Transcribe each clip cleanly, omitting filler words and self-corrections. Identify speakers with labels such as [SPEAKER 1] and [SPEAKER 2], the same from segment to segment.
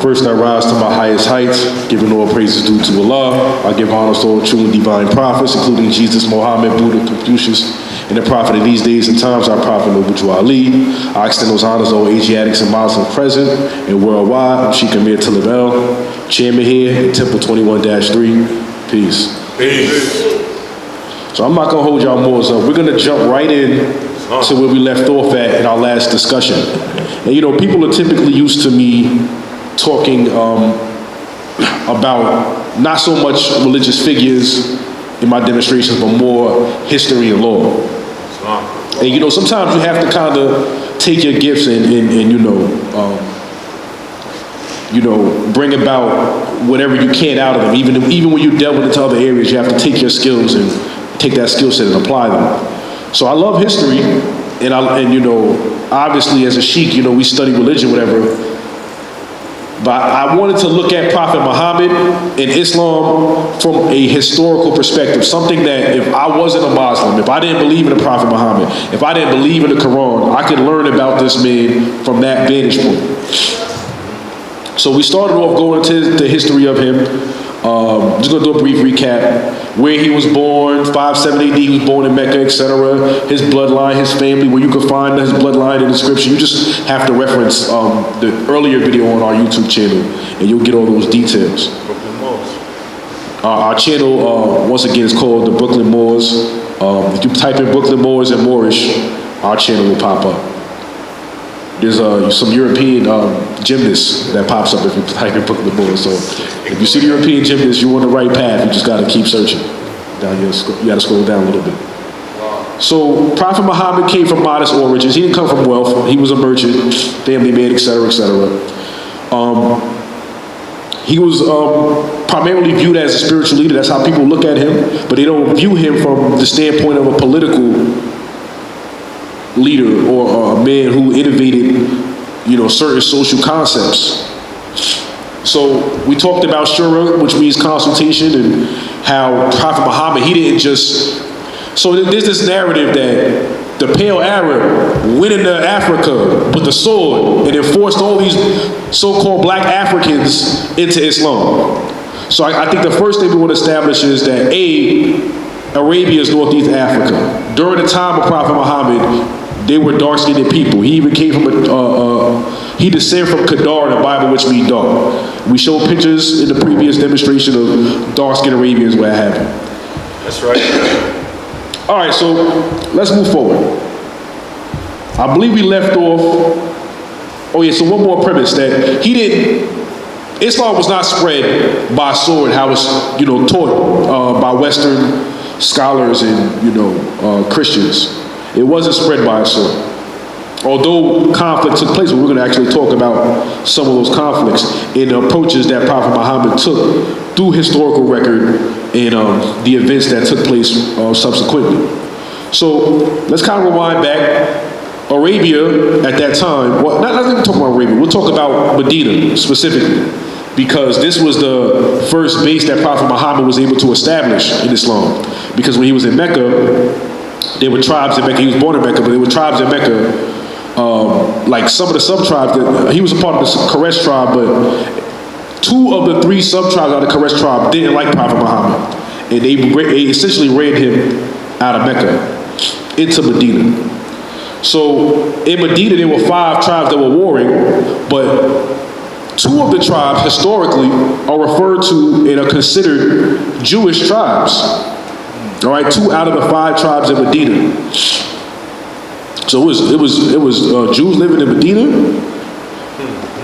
[SPEAKER 1] First I rise to my highest heights, giving all praises due to Allah. I give honors to all true and divine prophets, including Jesus, Mohammed, Buddha, Confucius, and the prophet of these days and times, our prophet Noble Ali. I extend those honors to all Asiatics and Muslims present and worldwide. I'm Sheik Talib-EL, chairman here in Temple 21-3. Peace.
[SPEAKER 2] Peace.
[SPEAKER 1] So I'm not going to hold y'all more, so we're going to jump right in to where we left off at in our last discussion. And you know, people are typically used to me talking about not so much religious figures in my demonstrations, but more history and law. And you know, sometimes you have to kind of take your gifts and bring about whatever you can out of them. Even when you delve into other areas, you have to take your skills and take that skill set and apply them. So I love history, and obviously as a sheik, we study religion, whatever. But I wanted to look at Prophet Muhammad and Islam from a historical perspective, something that if I wasn't a Muslim, if I didn't believe in the Prophet Muhammad, if I didn't believe in the Quran, I could learn about this man from that vantage point. So we started off going to the history of him. Just going to do a brief recap. Where he was born, 570 AD, he was born in Mecca, etc. His bloodline, his family, where you can find his bloodline in the scripture. You just have to reference the earlier video on our YouTube channel, and you'll get all those details. Our channel, once again, is called The Brooklyn Moors. If you type in Brooklyn Moors and Moorish, our channel will pop up. There's some European gymnasts that pops up if you type in Brooklyn Moors. So if you see the European gymnasts, you're on the right path. You just got to keep searching. Down here, you got to scroll down a little bit. So Prophet Muhammad came from modest origins. He didn't come from wealth. He was a merchant, family man, etc., etc. He was primarily viewed as a spiritual leader. That's how people look at him. But they don't view him from the standpoint of a political leader or a man who innovated, certain social concepts. So we talked about shura, which means consultation, and how Prophet Muhammad, he didn't just. So there's this narrative that the pale Arab went into Africa with the sword and enforced all these so-called black Africans into Islam. So I think the first thing we want to establish is that Arabia is Northeast Africa. During the time of Prophet Muhammad, they were dark-skinned people. He even came from he descended from Kedar in the Bible, which means dark. We showed pictures in the previous demonstration of dark-skinned Arabians where it happened.
[SPEAKER 2] That's right.
[SPEAKER 1] All right, so let's move forward. I believe we left off. Oh yeah, so one more premise that Islam was not spread by sword, how it's taught by Western scholars and Christians. It wasn't spread by a sword. Although conflict took place, we're going to actually talk about some of those conflicts and the approaches that Prophet Muhammad took through historical record and the events that took place subsequently. So let's kind of rewind back. Arabia at that time, well, not even talk about Arabia, we'll talk about Medina specifically, because this was the first base that Prophet Muhammad was able to establish in Islam. Because when he was in Mecca, there were tribes in Mecca. He was born in Mecca, but there were tribes in Mecca, like some of the sub-tribes. He was a part of the Quraysh tribe, but 2 of the 3 sub-tribes out of the Quraysh tribe didn't like Prophet Muhammad. And they essentially ran him out of Mecca into Medina. So in Medina, there were 5 tribes that were warring, but 2 of the tribes historically are referred to and are considered Jewish tribes. All right, 2 out of the 5 tribes in Medina. So it was Jews living in Medina.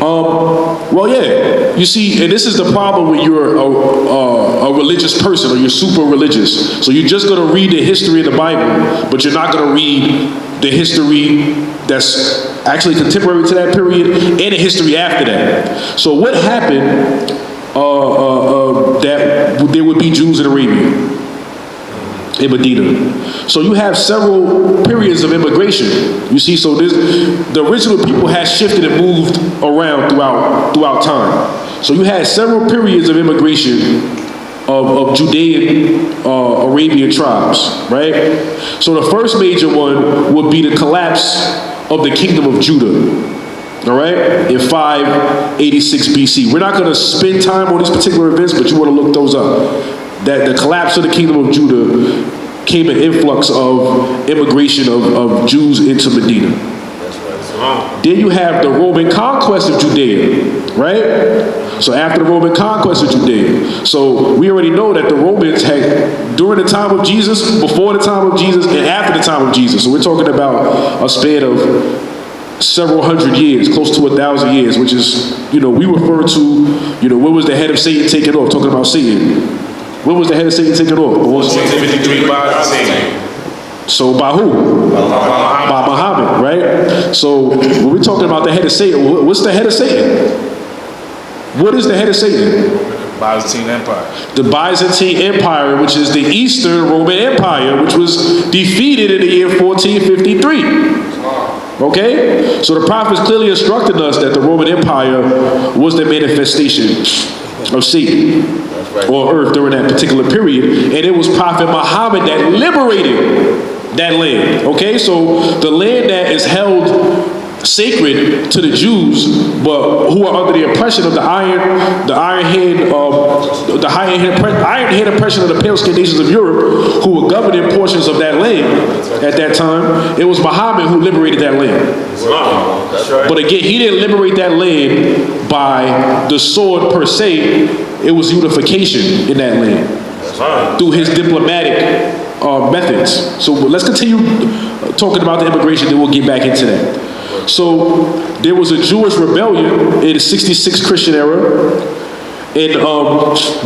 [SPEAKER 1] Well, yeah. You see, and this is the problem when you're a religious person or you're super religious. So you're just going to read the history of the Bible, but you're not going to read the history that's actually contemporary to that period and the history after that. So what happened that there would be Jews in Arabia? In Medina. So you have several periods of immigration. You see, so the original people had shifted and moved around throughout time. So you had several periods of immigration of Judean Arabian tribes, right? So the first major one would be the collapse of the kingdom of Judah. All right, in 586 BC. We're not going to spend time on these particular events, but you want to look those up. That the collapse of the kingdom of Judah came an influx of immigration of Jews into Medina. Then you have the Roman conquest of Judea, right? So after the Roman conquest of Judea. So we already know that the Romans had, during the time of Jesus, before the time of Jesus, and after the time of Jesus. So we're talking about a span of several hundred years, close to 1,000 years, which is, we refer to, when was the head of Satan taken off? Talking about Satan. When was the head of Satan taken off?
[SPEAKER 2] 153 by Satan.
[SPEAKER 1] So by who? By Muhammad, right? So when we're talking about the head of Satan, what's the head of Satan? What is the head of Satan?
[SPEAKER 2] Byzantine Empire.
[SPEAKER 1] The Byzantine Empire, which is the Eastern Roman Empire, which was defeated in the year 1453. Okay? So the prophets clearly instructed us that the Roman Empire was the manifestation of Satan on earth during that particular period. And it was Prophet Muhammad that liberated that land. Okay? So the land that is held sacred to the Jews, but who are under the oppression of the iron-hand oppression of the pale-skinned nations of Europe, who were governing portions of that land at that time. It was Muhammad who liberated that land.
[SPEAKER 2] That's right.
[SPEAKER 1] But again, he didn't liberate that land by the sword per se. It was unification in that land through his diplomatic methods. So let's continue talking about the immigration, then we'll get back into that. So there was a Jewish rebellion in the 66 Christian era, and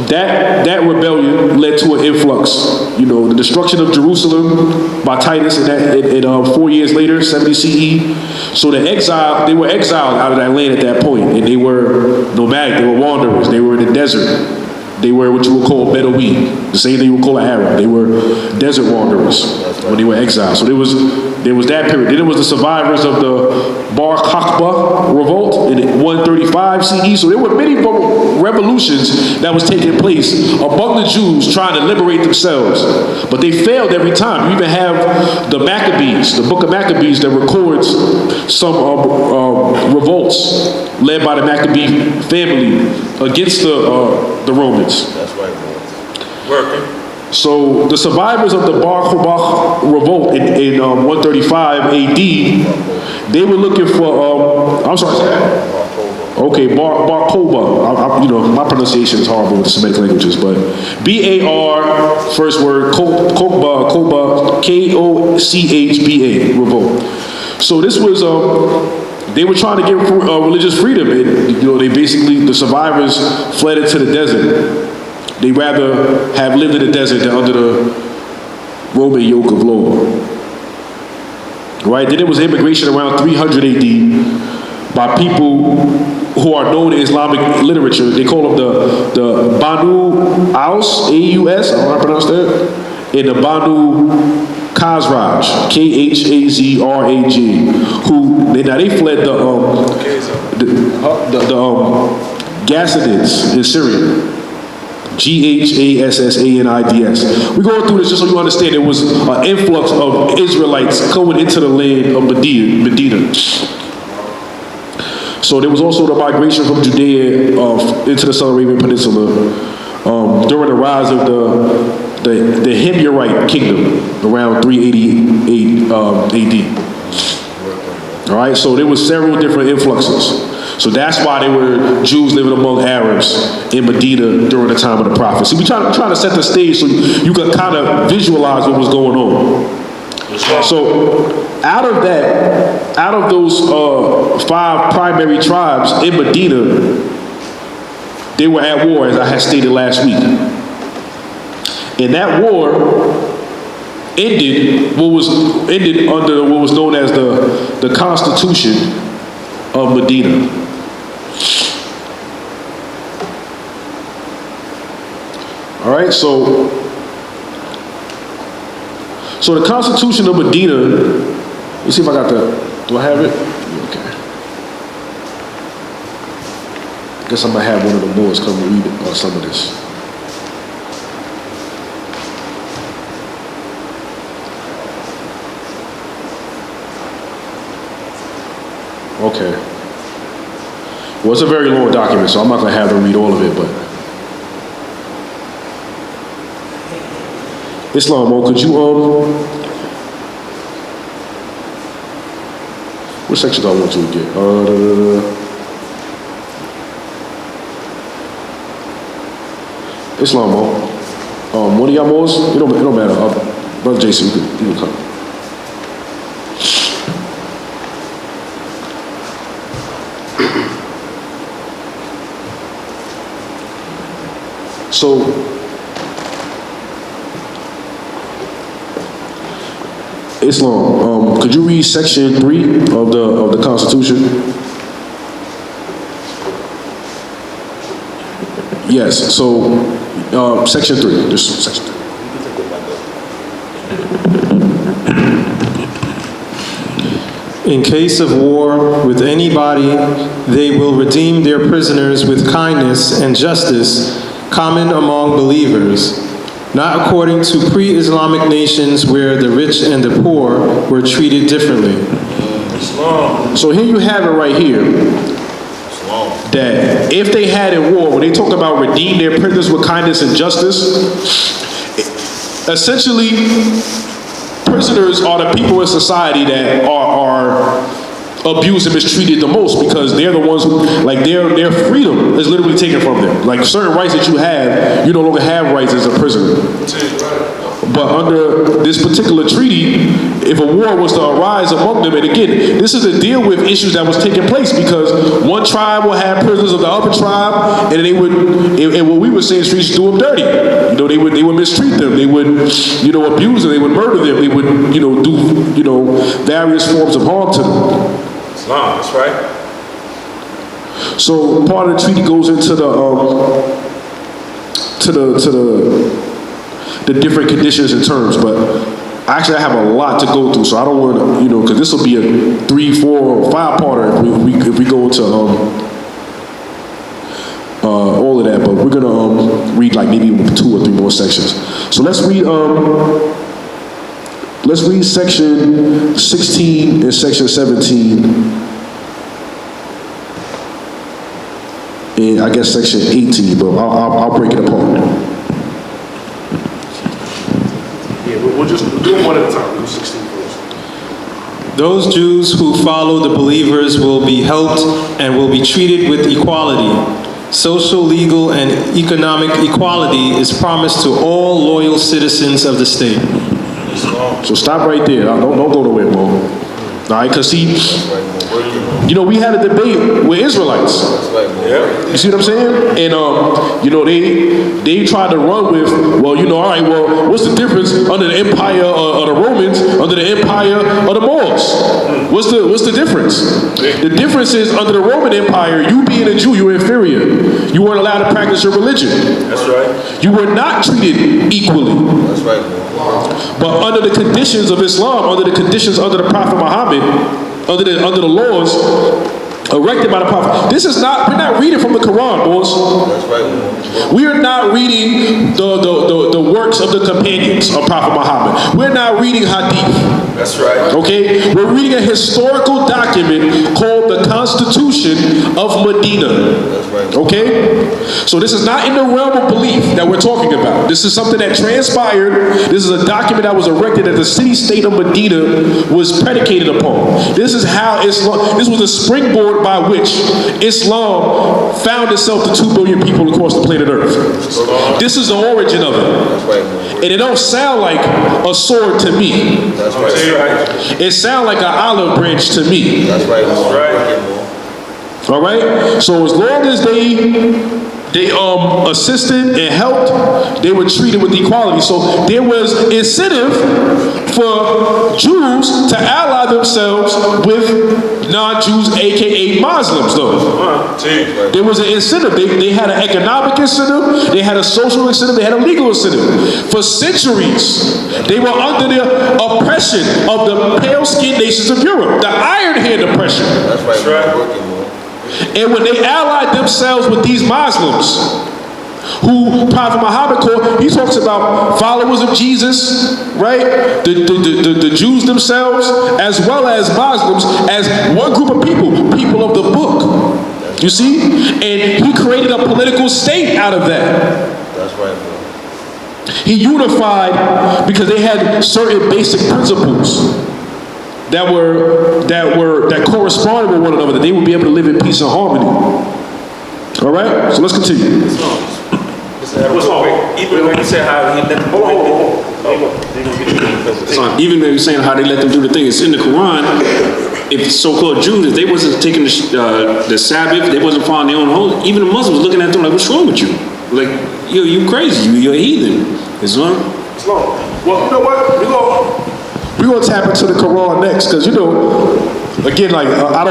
[SPEAKER 1] that rebellion led to an influx. The destruction of Jerusalem by Titus, and 4 years later, 70 CE. So they were exiled out of that land at that point, and they were nomadic, they were wanderers, they were in the desert. They were what you would call Bedouin, the same thing you would call an Arab. They were desert wanderers when they were exiled. So there was that period. Then there was the survivors of the Bar Kokhba revolt in 135 CE. So there were many revolutions that was taking place among the Jews trying to liberate themselves. But they failed every time. You even have the Maccabees, the book of Maccabees, that records some revolts led by the Maccabee family against the Romans.
[SPEAKER 2] That's right, working.
[SPEAKER 1] So the survivors of the Bar Kokhba revolt in 135 AD, they were looking for, I'm sorry. Okay, Bar Kokhba. My pronunciation is horrible with the Semitic languages, but B-A-R, first word, Kokhba, K-O-C-H-B-A, revolt. So this was, they were trying to get religious freedom, and they basically, the survivors fled into the desert. They rather have lived in the desert than under the Roman yoke of law. Right? Then there was immigration around 300 AD by people who are known in Islamic literature. They call them the Banu Aus, A-U-S, I don't know how to pronounce that, and the Banu Khazraj, K-H-A-Z-R-A-G, who they fled the Gassanids in Syria. G-H-A-S-S-A-N-I-D-S. We're going through this just so you understand there was an influx of Israelites coming into the land of Medina. So there was also the migration from Judea into the Southern Arabian Peninsula during the rise of the Himyarite kingdom around 388 AD. All right, so there was several different influxes. So that's why there were Jews living among Arabs in Medina during the time of the prophet. See, we're trying to set the stage so you can kind of visualize what was going on. So out of those 5 primary tribes in Medina, they were at war, as I had stated last week. And that war ended under what was known as the Constitution of Medina. All right, so the Constitution of Medina, let's see if I got that. Do I have it? Okay. I guess I'm going to have one of the boys come read some of this. Okay. Well, it's a very long document, so I'm not going to have them read all of it, but. Islam, could you, what section do I want you to get? Islam, one of y'all moles? It don't matter. Brother Jason, you can come. So, Islam, could you read section 3 of the Constitution? Yes. So, section 3. Just section 3.
[SPEAKER 3] In case of war with anybody, they will redeem their prisoners with kindness and justice common among believers, not according to pre-Islamic nations where the rich and the poor were treated differently.
[SPEAKER 1] So here you have it right here, that if they had a war, when they talk about redeem their prisoners with kindness and justice, essentially, prisoners are the people in society that are abused and mistreated the most, because they're the ones who, like, their freedom is literally taken from them. Like, certain rights that you have, you no longer have rights as a prisoner. But under this particular treaty, if a war was to arise among them, and again, this is to deal with issues that was taking place, because one tribe will have prisoners of the other tribe, and they would, and what we would say in streets, do them dirty. You know, they would mistreat them, they would, abuse them, they would murder them, they would, do, various forms of harm to them.
[SPEAKER 2] Islam, that's right.
[SPEAKER 1] So part of the treaty goes into the different conditions and terms, but actually I have a lot to go through, so I don't want to, because this will be a 3, 4, or 5-parter if we go into all of that. But we're gonna read like maybe 2 or 3 more sections. So let's read section 16 and section 17, and I guess section 18, but I'll break it apart. We'll just do it one at a time. We'll do 16 first.
[SPEAKER 3] Those Jews who follow the believers will be helped and will be treated with equality. Social, legal, and economic equality is promised to all loyal citizens of the state.
[SPEAKER 1] So stop right there. Don't go nowhere, Mo. All right, because see, we had a debate with Israelites. You see what I'm saying? And they tried to run with, all right, well, what's the difference under the empire of the Romans, under the empire of the Moors? What's the difference? The difference is, under the Roman Empire, you being a Jew, you were inferior. You weren't allowed to practice your religion. That's right. You were not treated equally. That's right. But under the conditions of Islam, under the conditions under the Prophet Muhammad, under the laws erected by the Prophet, we're not reading from the Quran, boys. That's right. We are not reading the works of the companions of Prophet Muhammad. We're not reading hadith. That's right. Okay? We're reading a historical document called the Constitution of Medina. That's right. Okay? So this is not in the realm of belief that we're talking about. This is something that transpired. This is a document that was erected that the city-state of Medina was predicated upon. This is how Islam, this was a springboard by which Islam found itself to 2 billion people across the planet Earth. This is the origin of it. And it don't sound like a sword to me. That's right. It sounds like an olive branch to me. That's right. All right? So as long as they assisted and helped, they were treated with equality. So there was incentive for Jews to ally themselves with non-Jews, aka Muslims, though. There was an incentive. They had an economic incentive, they had a social incentive, they had a legal incentive. For centuries, they were under the oppression of the pale-skinned nations of Europe, the Iron Hand oppression. That's right. And when they allied themselves with these Muslims, who Prophet Muhammad called, he talks about followers of Jesus, right? The Jews themselves, as well as Muslims, as one group of people of the book. You see? And he created a political state out of that.
[SPEAKER 4] That's right, bro.
[SPEAKER 1] He unified because they had certain basic principles that corresponded with one another, that they would be able to live in peace and harmony. All right? So let's continue.
[SPEAKER 2] Even when you say how he let them
[SPEAKER 5] Even though you're saying how they let them do the thing, it's in the Quran. If so-called Jews, if they wasn't taking the Sabbath, they wasn't following their own holy. Even the Muslims looking at them like, what's wrong with you? Like, you crazy, you're a heathen. Islam.
[SPEAKER 1] Well, you know what? We're gonna tap into the Quran next, because again, like I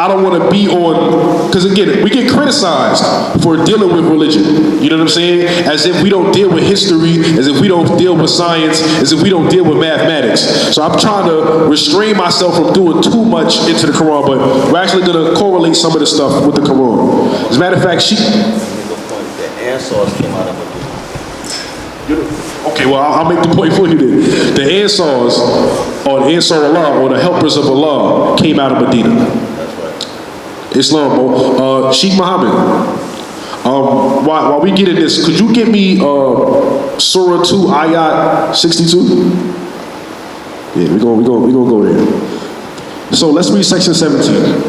[SPEAKER 1] don't want to be on, because again, we get criticized for dealing with religion. You know what I'm saying? As if we don't deal with history, as if we don't deal with science, as if we don't deal with mathematics. So I'm trying to restrain myself from doing too much into the Quran, but we're actually gonna correlate some of the stuff with the Quran. As a matter of fact,
[SPEAKER 4] The Ansars came out of Medina.
[SPEAKER 1] Okay, well, I'll make the point for you then. The Ansars, or the Ansar Allah, or the helpers of Allah, came out of Medina.
[SPEAKER 4] That's right.
[SPEAKER 1] Islam. Sheik Mohammed, while we get in this, could you give me Surah 2, Ayat 62? Yeah, we're gonna go there. So let's read section 17.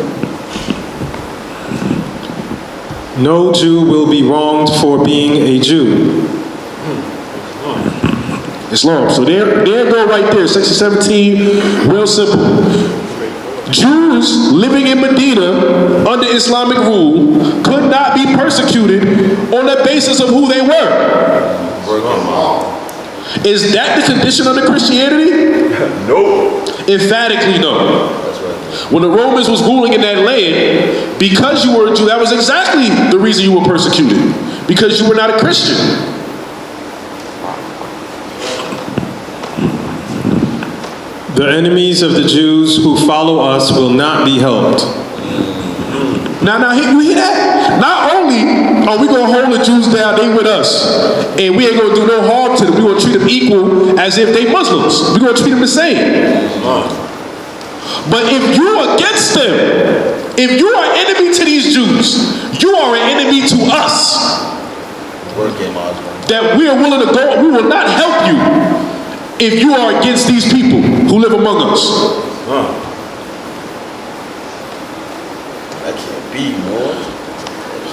[SPEAKER 3] No Jew will be wronged for being a Jew.
[SPEAKER 1] Islam. So there go right there, section 17, real simple. Jews living in Medina under Islamic rule could not be persecuted on the basis of who they were. Is that the condition under Christianity?
[SPEAKER 2] No.
[SPEAKER 1] Emphatically no.
[SPEAKER 4] That's right.
[SPEAKER 1] When the Romans was ruling in that land, because you were a Jew, that was exactly the reason you were persecuted. Because you were not a Christian.
[SPEAKER 3] The enemies of the Jews who follow us will not be helped.
[SPEAKER 1] Now, you hear that? Not only are we going to hold the Jews down, they with us, and we ain't going to do no harm to them. We're going to treat them equal as if they Muslims. We're going to treat them the same. But if you are against them, if you are enemy to these Jews, you are an enemy to us. That we are willing to go, we will not help you if you are against these people who live among us.
[SPEAKER 4] That can't be, man.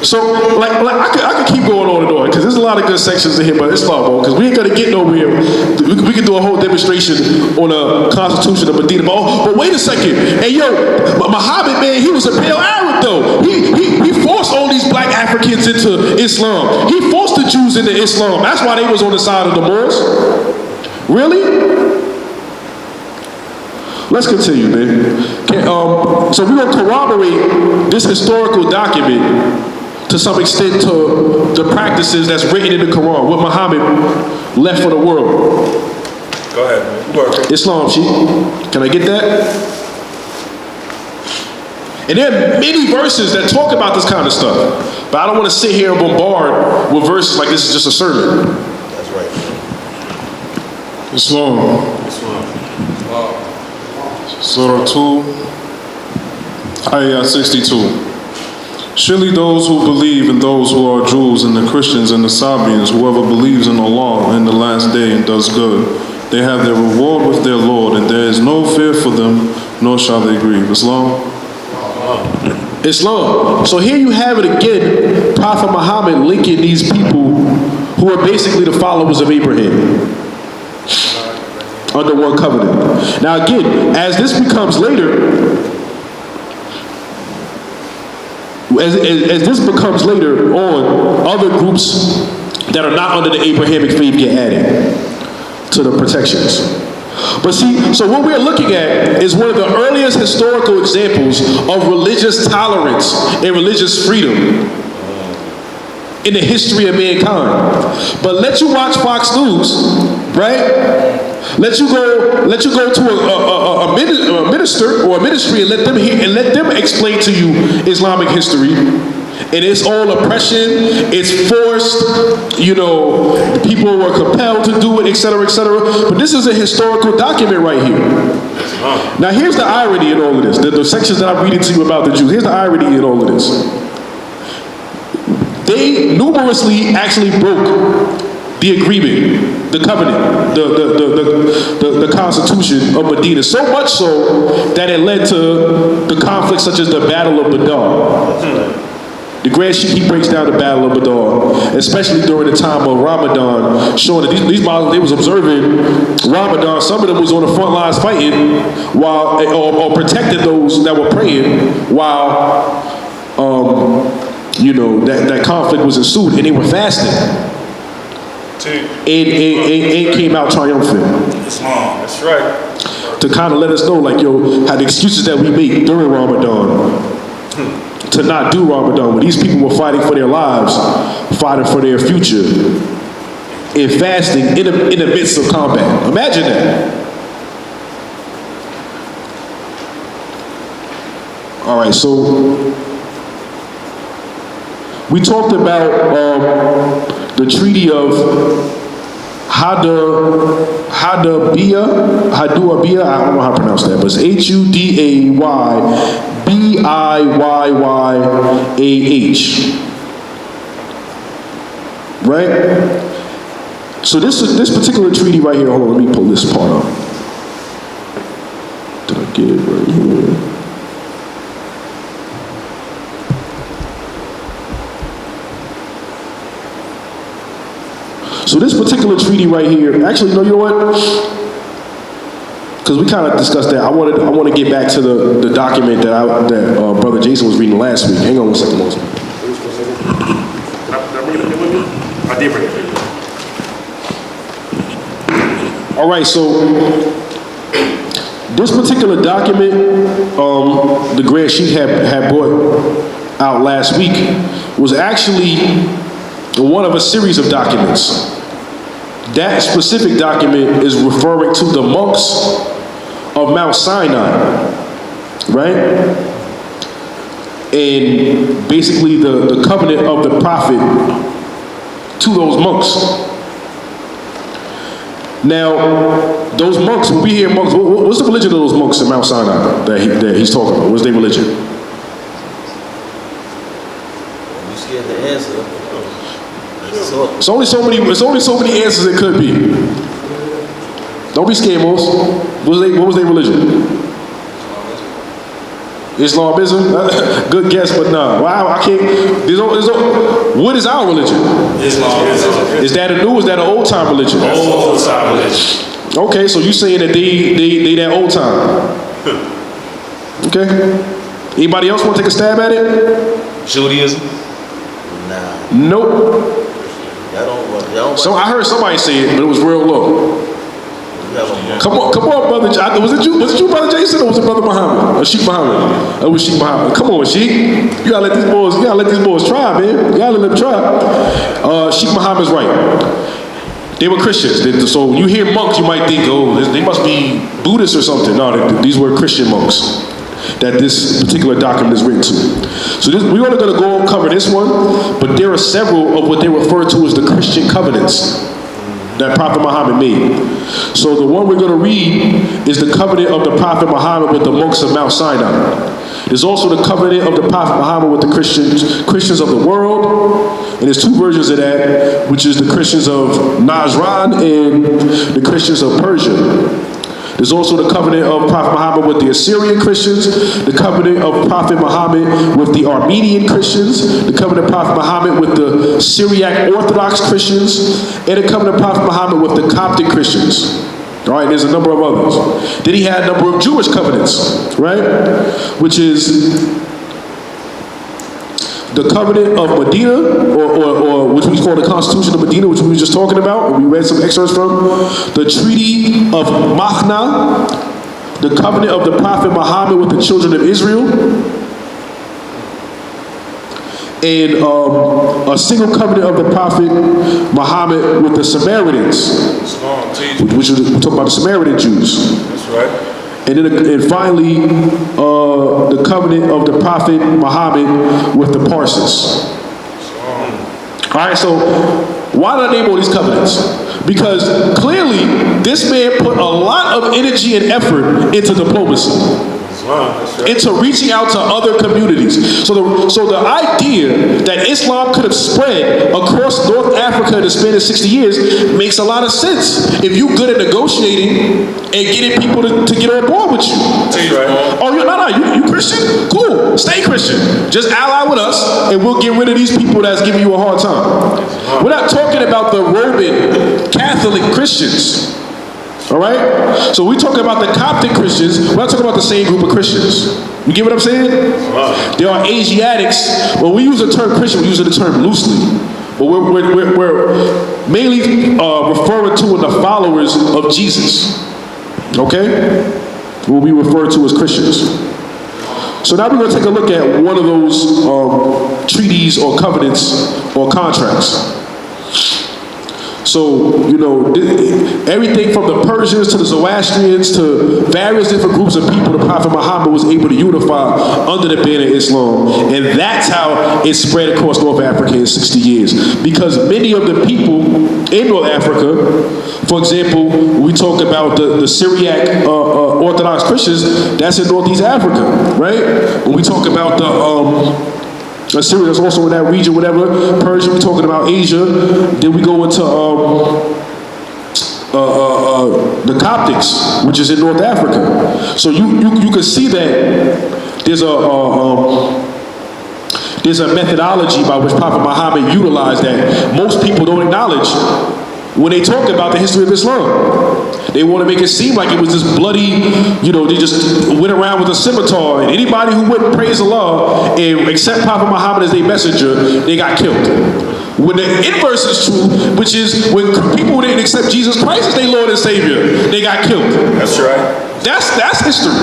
[SPEAKER 1] So, like I could keep going on and on, because there's a lot of good sections in here, but it's not, because we ain't gonna get nowhere. We can do a whole demonstration on the Constitution of Medina. But wait a second. Hey, yo, Mohammed, man, he was a pale Arab, though. He forced all these black Africans into Islam. He forced the Jews into Islam. That's why they was on the side of the Moors. Really? Let's continue, man. Okay, so we're gonna corroborate this historical document to some extent to the practices that's written in the Quran, what Muhammad left for the world.
[SPEAKER 2] Go ahead, man. Work.
[SPEAKER 1] Islam, Sheik. Can I get that? And there are many verses that talk about this kind of stuff, but I don't want to sit here and bombard with verses like this is just a sermon.
[SPEAKER 4] That's right.
[SPEAKER 5] Islam. Surah 2, Ayah 62. Surely those who believe and those who are Jews and the Christians and the Sabians, whoever believes in Allah in the last day and does good, they have their reward with their Lord, and there is no fear for them, nor shall they grieve. Islam?
[SPEAKER 1] Islam. So here you have it again, Prophet Muhammad linking these people who are basically the followers of Abraham under one covenant. Now again, as this becomes later, as this becomes later on, other groups that are not under the Abrahamic faith get added to the protections. But see, so what we're looking at is one of the earliest historical examples of religious tolerance and religious freedom in the history of mankind. But let you watch Fox News, right? Let you go to a minister or a ministry and let them explain to you Islamic history, and it's all oppression, it's forced, you know, people were compelled to do it, etc., etc. But this is a historical document right here. Now here's the irony in all of this. The sections that I'm reading to you about the Jews, here's the irony in all of this. They numerously actually broke the agreement, the covenant, the Constitution of Medina, so much so that it led to the conflicts such as the Battle of Badr. The Grand Sheik, he breaks down the Battle of Badr, especially during the time of Ramadan, showing that these Muslims, they was observing Ramadan. Some of them was on the front lines fighting while, or protecting those that were praying while, you know, that conflict was ensued, and they were fasting. And came out triumphant.
[SPEAKER 2] That's right.
[SPEAKER 1] To kind of let us know, like, yo, how the excuses that we make during Ramadan to not do Ramadan, when these people were fighting for their lives, fighting for their future, and fasting in the midst of combat. Imagine that. All right, so we talked about the Treaty of Hudaybiyah, I don't know how to pronounce that, but it's Hudaybiyah, right? So this particular treaty right here, hold on, let me pull this part up. Did I get it right here? So this particular treaty right here, actually, no, you know what? Because we kind of discussed that. I want to get back to the document that Brother Jason was reading last week. Hang on one second, Moses.
[SPEAKER 2] I did bring it.
[SPEAKER 1] All right, so this particular document, the Grand Sheik had brought out last week, was actually one of a series of documents. That specific document is referring to the monks of Mount Sinai, right? And basically the covenant of the prophet to those monks. Now, those monks, when we hear monks, what's the religion of those monks in Mount Sinai that he's talking about? What's their religion?
[SPEAKER 4] You scared to answer.
[SPEAKER 1] It's only so many answers it could be. Don't be scared, Mos. What was their religion? Islamism? Good guess, but nah. Wow, I can't. What is our religion?
[SPEAKER 2] Islam.
[SPEAKER 1] Is that a new? Is that an old time religion?
[SPEAKER 2] Old time religion.
[SPEAKER 1] Okay, so you saying that they that old time? Okay. Anybody else want to take a stab at it?
[SPEAKER 2] Judaism.
[SPEAKER 4] Nah.
[SPEAKER 1] Nope.
[SPEAKER 4] Y'all
[SPEAKER 1] So I heard somebody say it, but it was real low. Come on, brother. Was it you, brother Jason, or was it brother Mohammed? Or Sheik Mohammed? It was Sheik Mohammed. Come on, Sheik. You gotta let these boys try, man. You gotta let them try. Sheik Mohammed's right. They were Christians. So when you hear monks, you might think, oh, they must be Buddhists or something. No, these were Christian monks that this particular document is written to. So we're only going to go and cover this one, but there are several of what they refer to as the Christian covenants that Prophet Muhammad made. So the one we're going to read is the covenant of the Prophet Muhammad with the monks of Mount Sinai. There's also the covenant of the Prophet Muhammad with the Christians of the world, and there's two versions of that, which is the Christians of Najran and the Christians of Persia. There's also the covenant of Prophet Muhammad with the Assyrian Christians, the covenant of Prophet Muhammad with the Armenian Christians, the covenant of Prophet Muhammad with the Syriac Orthodox Christians, and the covenant of Prophet Muhammad with the Coptic Christians. All right, there's a number of others. Then he had a number of Jewish covenants, right? Which is the covenant of Medina, or which we call the Constitution of Medina, which we were just talking about, and we read some excerpts from. The Treaty of Machna, the covenant of the Prophet Muhammad with the children of Israel, and a single covenant of the Prophet Muhammad with the Samaritans, which we're talking about the Samaritan Jews.
[SPEAKER 2] That's right.
[SPEAKER 1] and finally, the covenant of the Prophet Muhammad with the Parsis. All right, so why did I name all these covenants? Because clearly, this man put a lot of energy and effort into diplomacy, into reaching out to other communities. So the idea that Islam could have spread across North Africa in the span of 60 years makes a lot of sense if you're good at negotiating and getting people to get on board with you. Oh, you Christian? Cool, stay Christian. Just ally with us and we'll get rid of these people that's giving you a hard time. We're not talking about the Roman Catholic Christians. All right? So we talk about the Coptic Christians, we're not talking about the same group of Christians. You get what I'm saying? There are Asiatics. When we use the term Christian, we use the term loosely. But we're mainly referring to the followers of Jesus. Okay? What we refer to as Christians. So now we're going to take a look at one of those treaties or covenants or contracts. So, everything from the Persians to the Zoroastrians to various different groups of people, the Prophet Muhammad was able to unify under the banner of Islam. And that's how it spread across North Africa in 60 years. Because many of the people in North Africa, for example, we talk about the Syriac Orthodox Christians, that's in Northeast Africa, right? When we talk about Syria is also in that region, whatever. Persia, we're talking about Asia. Then we go into the Coptics, which is in North Africa. So you can see that there's a methodology by which Prophet Muhammad utilized that most people don't acknowledge when they talk about the history of Islam. They want to make it seem like it was this bloody, they just went around with a scimitar, and anybody who wouldn't praise Allah and accept Prophet Muhammad as their messenger, they got killed. When the inverse is true, which is when people didn't accept Jesus Christ as their Lord and Savior, they got killed.
[SPEAKER 2] That's right.
[SPEAKER 1] That's history.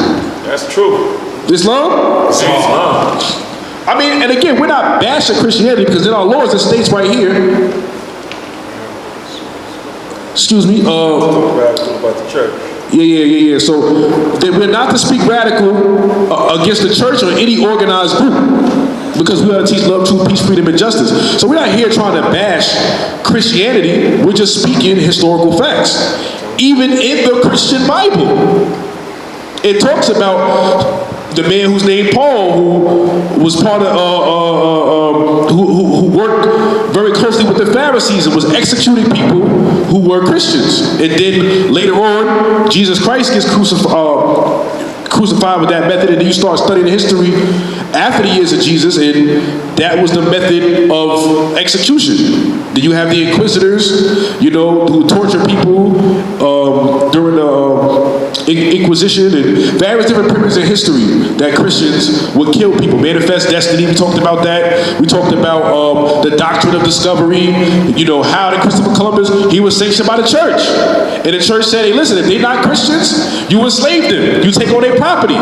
[SPEAKER 2] That's true.
[SPEAKER 1] Islam?
[SPEAKER 2] Islam.
[SPEAKER 1] I mean, and again, we're not bashing Christianity because in our laws it states right here. Excuse me.
[SPEAKER 2] About the church.
[SPEAKER 1] Yeah. So we're not to speak radical against the church or any organized group, because we got to teach love, truth, peace, freedom, and justice. So we're not here trying to bash Christianity. We're just speaking historical facts. Even in the Christian Bible, it talks about the man who's named Paul, who was part of, who worked very closely with the Pharisees and was executing people who were Christians. And then later on, Jesus Christ gets crucified with that method, and then you start studying the history after the years of Jesus, and that was the method of execution. Then you have the inquisitors, who torture people during the Inquisition and various different periods in history that Christians would kill people. Manifest Destiny, we talked about that. We talked about the doctrine of discovery, how that Christopher Columbus, he was sanctioned by the church. And the church said, hey, listen, if they're not Christians, you enslave them. You take on their property.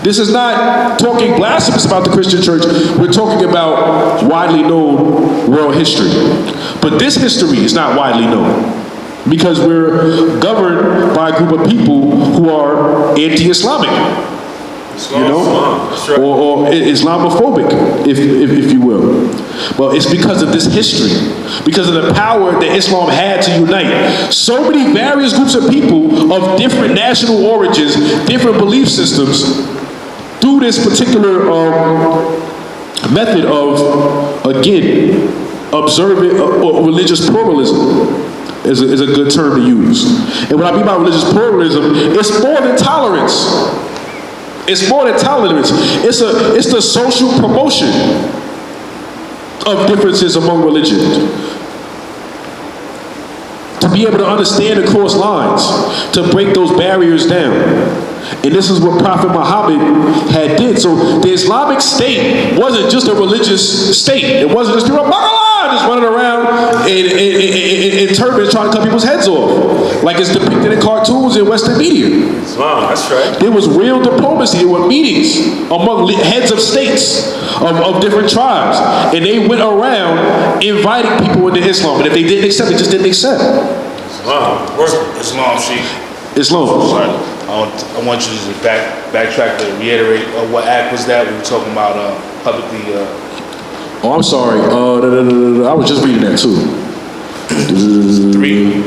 [SPEAKER 1] This is not talking blasphemous about the Christian church. We're talking about widely known world history. But this history is not widely known because we're governed by a group of people who are anti-Islamic, or Islamophobic, if you will. Well, it's because of this history, because of the power that Islam had to unite so many various groups of people of different national origins, different belief systems, through this particular method of, again, observant or religious pluralism is a good term to use. And what I mean by religious pluralism, it's more than tolerance. It's more than tolerance. It's the social promotion of differences among religions. To be able to understand and cross lines, to break those barriers down. And this is what Prophet Muhammad had did. So the Islamic State wasn't just a religious state. It wasn't just people just running around in turbans trying to cut people's heads off, like it's depicted in cartoons and Western media.
[SPEAKER 2] Islam, that's right.
[SPEAKER 1] There was real diplomacy. There were meetings among heads of states of different tribes, and they went around inviting people into Islam. And if they didn't accept, they just didn't accept.
[SPEAKER 2] Islam, Sheik.
[SPEAKER 1] Islam.
[SPEAKER 6] Sorry. I want you to just backtrack to reiterate what act was that? We were talking about publicly.
[SPEAKER 1] Oh, I'm sorry. I was just reading that too.
[SPEAKER 6] 3.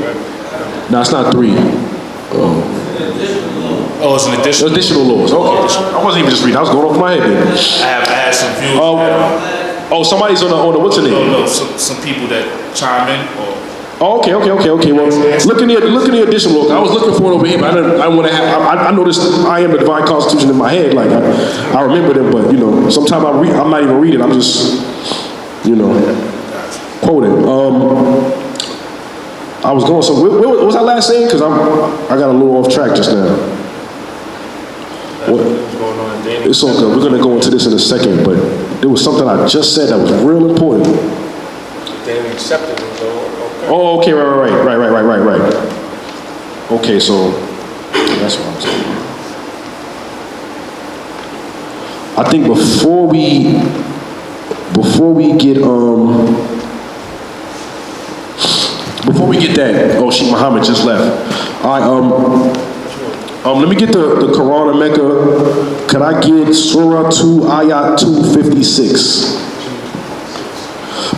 [SPEAKER 1] No, it's not 3.
[SPEAKER 6] Oh, it's an additional.
[SPEAKER 1] Additional laws. Okay. I wasn't even just reading. I was going off my head. Then.
[SPEAKER 6] I had some views.
[SPEAKER 1] Oh, somebody's on the what's the name?
[SPEAKER 6] No, some people that chime in or.
[SPEAKER 1] Oh, okay. Well, look in the additional laws. I was looking for it over here, but I want to have. I noticed I am the divine constitution in my head. Like I remember them, but sometimes I'm not even reading. I'm just quoting. I was going. So what was I last saying? Because I got a little off track just now. What? It's all good. We're going to go into this in a second, but there was something I just said that was real important.
[SPEAKER 2] They accepted it, though. Okay.
[SPEAKER 1] Oh, okay, right. Okay, so that's what I'm saying. I think before we get that, oh, Sheik Mohammed just left. All right, let me get the Quran of Mecca. Could I get Surah 2, Ayat 256?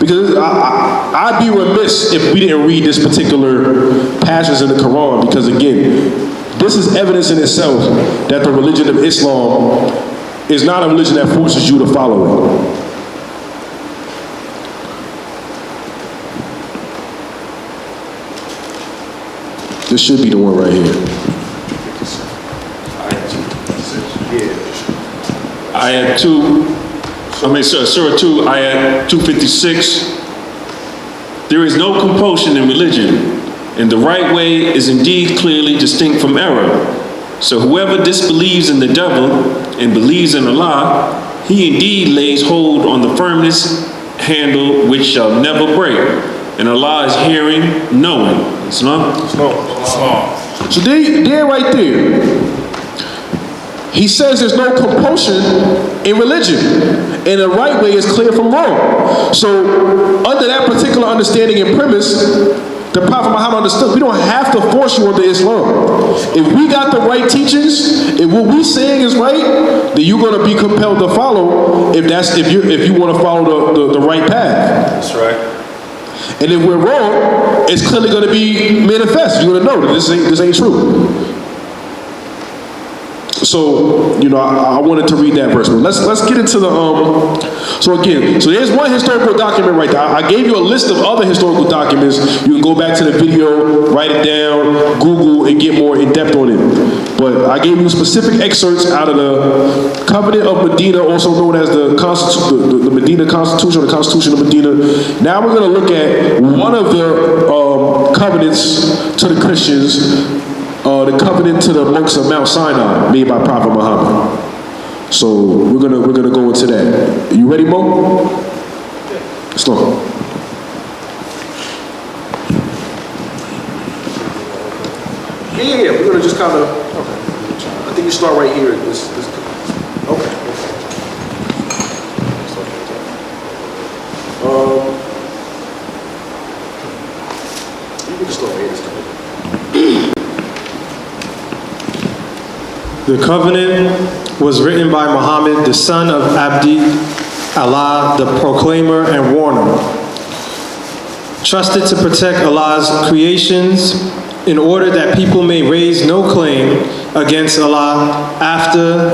[SPEAKER 1] Because I'd be remiss if we didn't read this particular passage in the Quran, because again, this is evidence in itself that the religion of Islam is not a religion that forces you to follow it. This should be the one right here.
[SPEAKER 5] Ayat 2. Surah 2, Ayat 256. There is no compulsion in religion, and the right way is indeed clearly distinct from error. So whoever disbelieves in the devil and believes in Allah, he indeed lays hold on the firmness handle which shall never break. And Allah is hearing, knowing. Islam?
[SPEAKER 1] So there right there. He says there's no compulsion in religion, and the right way is clear from wrong. So under that particular understanding and premise, the Prophet Muhammad understood we don't have to force you into Islam. If we got the right teachings, if what we saying is right, then you're going to be compelled to follow if you want to follow the right path.
[SPEAKER 2] That's right.
[SPEAKER 1] And if we're wrong, it's clearly going to be manifest. You're going to know that this ain't true. So, I wanted to read that verse. But let's get into the, so there's one historical document right there. I gave you a list of other historical documents. You can go back to the video, write it down, Google, and get more in depth on it. But I gave you specific excerpts out of the Covenant of Medina, also known as the Medina Constitution, or the Constitution of Medina. Now we're going to look at one of the covenants to the Christians, the covenant to the monks of Mount Sinai, made by Prophet Muhammad. So we're gonna go into that. You ready, Mo? Let's go. Yeah. We're gonna just kind of. Okay. I think you start right here. Okay. You can just start right here.
[SPEAKER 3] The covenant was written by Muhammad, the son of Abdi Allah, the proclaimer and warner, trusted to protect Allah's creations in order that people may raise no claim against Allah after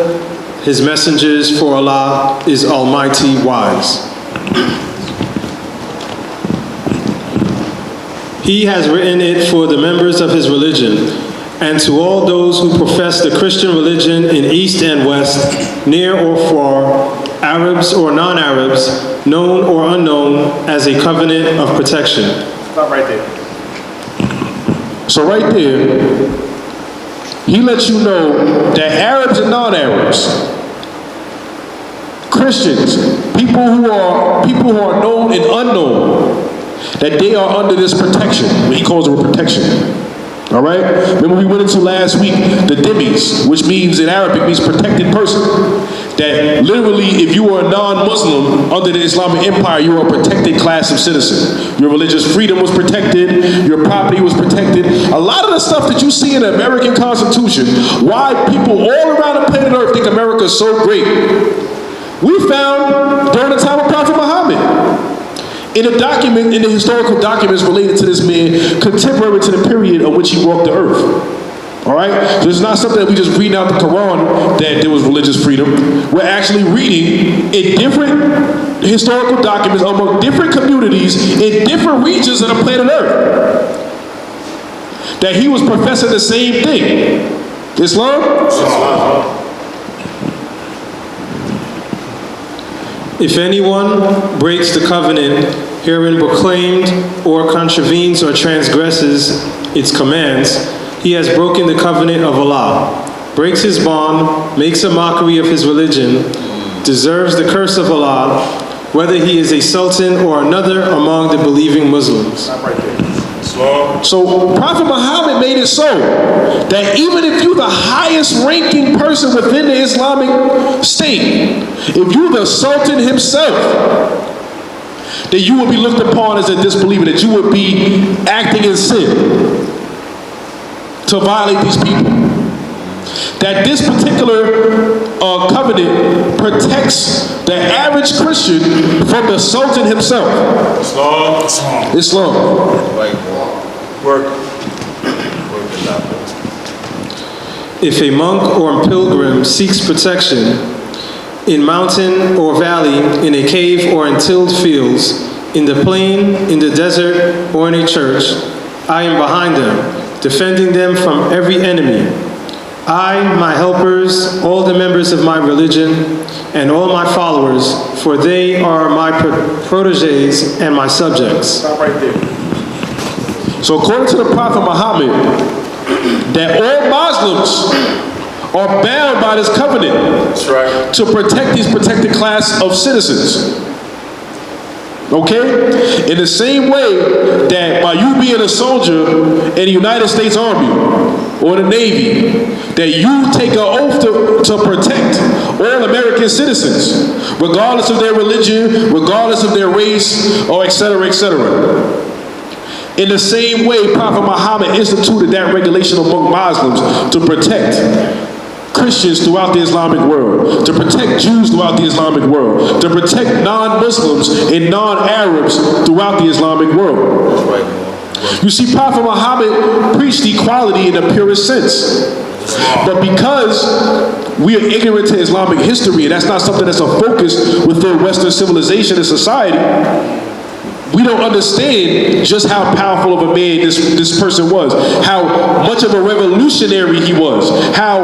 [SPEAKER 3] his messengers, for Allah is almighty wise. He has written it for the members of his religion, and to all those who profess the Christian religion in East and West, near or far, Arabs or non-Arabs, known or unknown, as a covenant of protection.
[SPEAKER 1] Stop right there. So right there, he lets you know that Arabs and non-Arabs, Christians, people who are known and unknown, that they are under this protection. He calls it a protection. All right? Remember we went into last week the dhimmis, which means in Arabic means protected person. that literally if you were a non-Muslim under the Islamic Empire, you were a protected class of citizen. Your religious freedom was protected, your property was protected. A lot of the stuff that you see in the American Constitution, why people all around the planet Earth think America is so great, we found during the time of Prophet Muhammad. In a document, in the historical documents related to this man, contemporary to the period of which he walked the earth. All right? So it's not something that we just read out the Quran that there was religious freedom. We're actually reading in different historical documents among different communities in different regions of the planet Earth that he was professing the same thing. Islam?
[SPEAKER 2] Islam.
[SPEAKER 3] If anyone breaks the covenant herein proclaimed or contravenes or transgresses its commands, he has broken the covenant of Allah, breaks his bond, makes a mockery of his religion, deserves the curse of Allah, whether he is a sultan or another among the believing Muslims.
[SPEAKER 2] Stop right there. Islam.
[SPEAKER 1] So Prophet Muhammad made it so that even if you're the highest ranking person within the Islamic State, if you're the Sultan himself, that you would be looked upon as a disbeliever, that you would be acting in sin to violate these people. That this particular covenant protects the average Christian from the Sultan himself.
[SPEAKER 2] Islam. Islam.
[SPEAKER 1] Islam.
[SPEAKER 4] Right, boy.
[SPEAKER 2] Work.
[SPEAKER 4] Work it out, boy.
[SPEAKER 3] If a monk or pilgrim seeks protection in mountain or valley, in a cave or in tilled fields, in the plain, in the desert, or in a church, I am behind them, defending them from every enemy. I, my helpers, all the members of my religion, and all my followers, for they are my proteges and my subjects.
[SPEAKER 2] Stop right there.
[SPEAKER 1] So according to the Prophet Muhammad, that all Muslims are bound by this covenant.
[SPEAKER 2] That's right.
[SPEAKER 1] To protect these protected class of citizens. Okay? In the same way that by you being a soldier in the United States Army or the Navy, that you take an oath to protect all American citizens, regardless of their religion, regardless of their race, or etc., etc. In the same way, Prophet Muhammad instituted that regulation among Muslims to protect Christians throughout the Islamic world, to protect Jews throughout the Islamic world, to protect non-Muslims and non-Arabs throughout the Islamic world.
[SPEAKER 4] That's right, boy.
[SPEAKER 1] You see, Prophet Muhammad preached equality in the purest sense. But because we are ignorant to Islamic history, and that's not something that's a focus within Western civilization and society, we don't understand just how powerful of a man this person was, how much of a revolutionary he was, how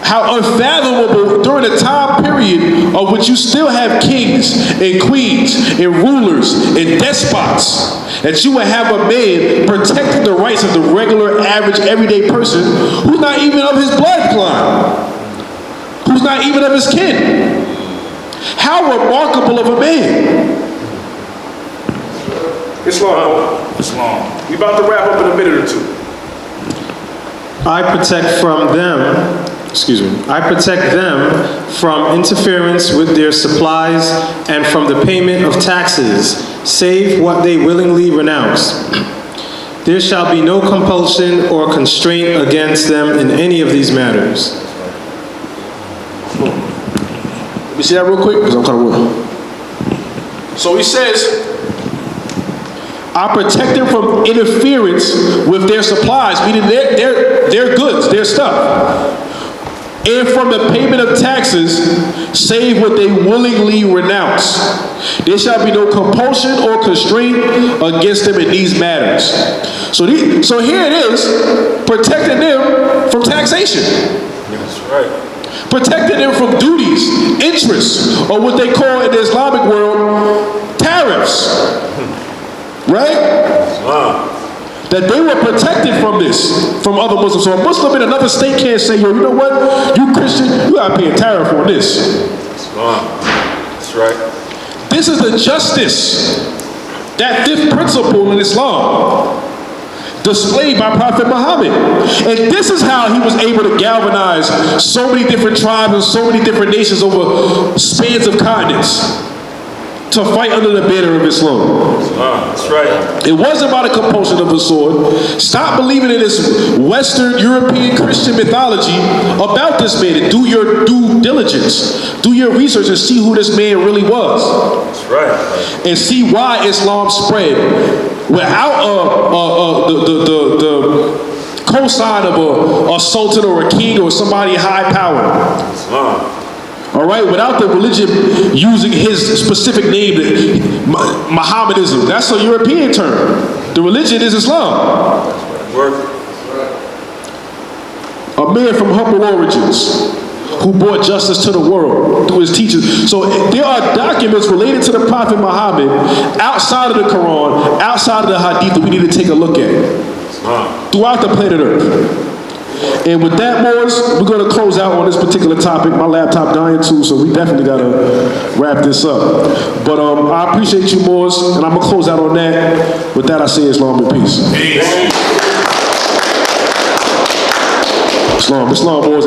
[SPEAKER 1] unfathomable during a time period of which you still have kings and queens and rulers and despots, that you would have a man protecting the rights of the regular, average, everyday person who's not even of his bloodline, who's not even of his kin. How remarkable of a man.
[SPEAKER 2] Islam. Islam. We about to wrap up in a minute or two.
[SPEAKER 3] I protect them from interference with their supplies and from the payment of taxes, save what they willingly renounce. There shall be no compulsion or constraint against them in any of these matters.
[SPEAKER 1] Let me see that real quick, because I'm kind of worried. So he says, I protect them from interference with their supplies, meaning their goods, their stuff. And from the payment of taxes, save what they willingly renounce. There shall be no compulsion or constraint against them in these matters. So here it is, protecting them from taxation.
[SPEAKER 2] That's right.
[SPEAKER 1] Protecting them from duties, interests, or what they call in the Islamic world, tariffs. Right?
[SPEAKER 2] Islam.
[SPEAKER 1] That they were protected from this, from other Muslims. So a Muslim in another state can't say, yo, you know what? You Christian, you gotta pay a tariff on this.
[SPEAKER 2] Islam. That's right.
[SPEAKER 1] This is the justice, that fifth principle in Islam. displayed by Prophet Muhammad. And this is how he was able to galvanize so many different tribes and so many different nations over spans of continents to fight under the banner of Islam.
[SPEAKER 4] That's right.
[SPEAKER 1] It wasn't about a compulsion of a sword. Stop believing in this Western European Christian mythology about this man and do your due diligence. Do your research and see who this man really was.
[SPEAKER 4] That's right.
[SPEAKER 1] And see why Islam spread without the cosign of a sultan or a king or somebody high power.
[SPEAKER 4] Islam.
[SPEAKER 1] All right, without the religion using his specific name, Mohammedanism. That's a European term. The religion is Islam.
[SPEAKER 4] Work.
[SPEAKER 1] A man from humble origins who brought justice to the world through his teachings. So there are documents related to the Prophet Muhammad outside of the Quran, outside of the Hadith that we need to take a look at throughout the planet Earth. And with that, Morris, we're going to close out on this particular topic. My laptop dying too, so we definitely got to wrap this up. But I appreciate you, Morris, and I'm going to close out on that. With that, I say Islam and peace. Islam, Morris.